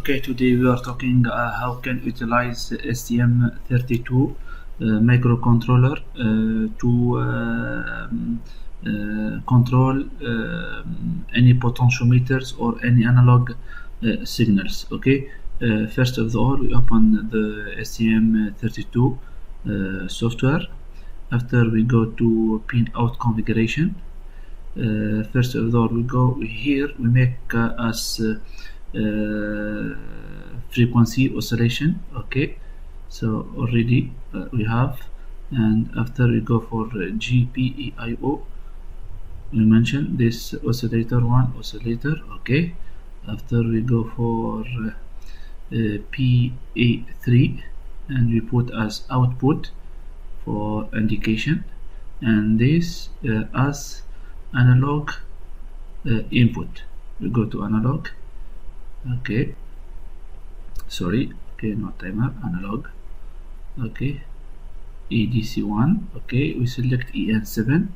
Okay, today we are talking how can utilize STM32 microcontroller to control any potentiometers or any analog signals. Okay, first of all, we open the STM32 software. After we go to pin out configuration. First of all, we go here. We make as frequency oscillation. Okay, so already we have, and after we go for GPEIO, we mention this oscillator 1 oscillator. Okay, after we go for PA3, and we put as output for indication, and this as analog input. We go to analog. Okay, sorry, okay, not timer, analog. Okay, ADC1. okay, we select EN7,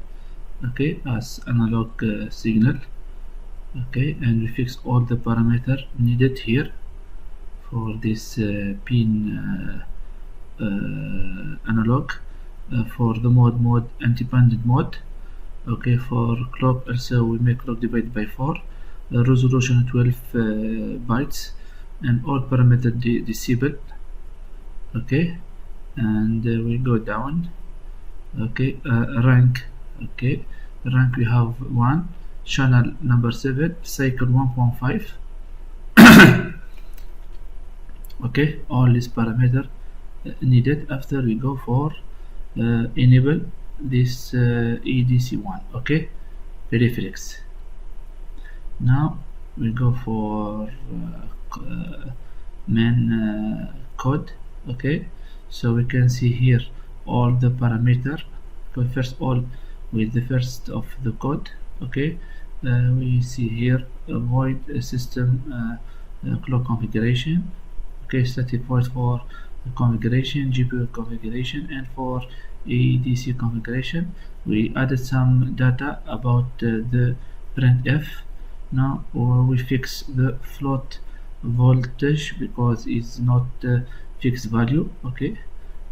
okay, as analog signal. Okay, and we fix all the parameter needed here for this pin analog. For the mode independent mode. Okay, for clock also we make clock divided by 4, resolution 12 bytes, and all parameter disabled. Okay, and we go down. Okay, rank. Okay, rank we have 1, channel number 7, cycle 1.5. Okay, all these parameter needed. After we go for enable this ADC1. okay, peripherals. Now we go for main code. Okay, so we can see here all the parameter. First all with the first of the code. Okay, we see here void system clock configuration. Okay, static void for configuration, GPU configuration, and for ADC configuration. We added some data about the printf. Now we fix the float voltage because it's not fixed value. Okay,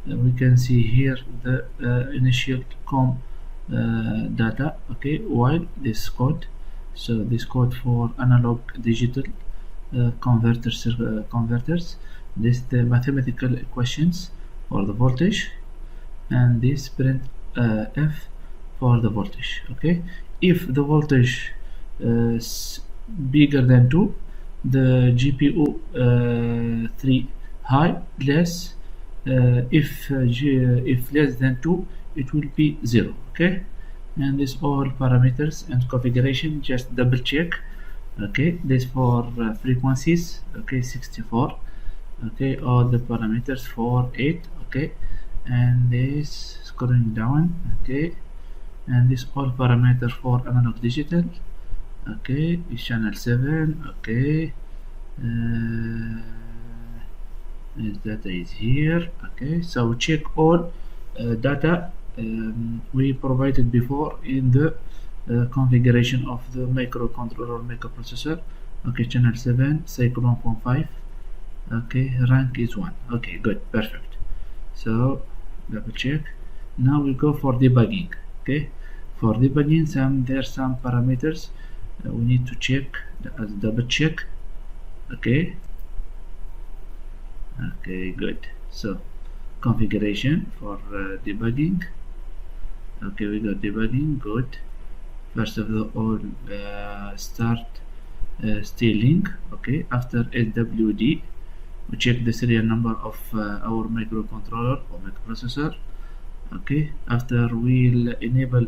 we can see here the initial com data. Okay, while this code, so this code for analog digital converters, this the mathematical equations for the voltage, and this print f for the voltage. Okay, if the voltage is bigger than 2, the GPU 3 high, less. If less than 2, it will be 0. Okay, and this all parameters and configuration, just double check. Okay, this for frequencies. Okay, 64. Okay, all the parameters for 8. Okay, and this scrolling down. Okay, and this all parameters for analog digital. Okay, is channel 7. Okay, data is here. Okay, so check all data we provided before in the configuration of the microcontroller microprocessor. Okay, channel 7, cycle 1.5. okay, rank is 1. Okay, good, perfect. So double check. Now we go for debugging. Okay, for debugging, there's some parameters we need to check as double check. Okay, okay, good. So configuration for debugging. Okay, we got debugging. Good. First of all, start stealing. Okay, after SWD, we check the serial number of our microcontroller or microprocessor. Okay, after we'll enable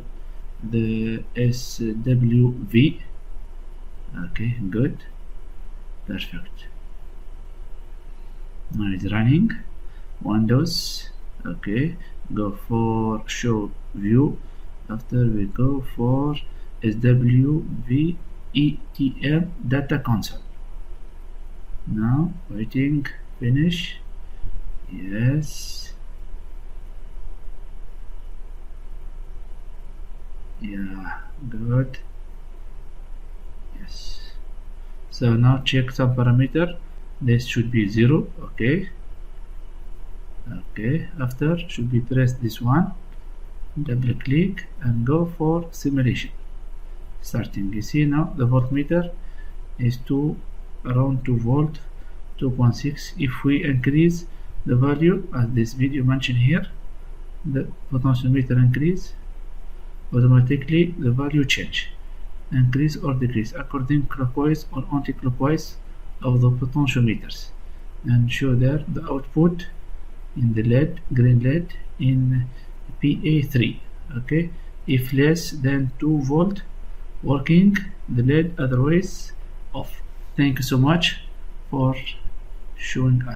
the SWV. Okay, good, perfect. Now it's running Windows. Okay, go for show view. After we go for SWV ETM data console. Now waiting, finish. Yes, yeah, good. Yes, so now check some parameter. this should be 0. Okay, after should be press this one, double click and go for simulation. Starting, you see now the voltmeter is around 2 volt, 2.6. If we increase the value as this video mentioned here, the potentiometer increase, automatically the value change, increase or decrease according clockwise or anti-clockwise of the potentiometers, and show there the output in the LED, green LED in PA3. Okay, if less than 2 volt working the LED, otherwise off. Thank you so much for showing us.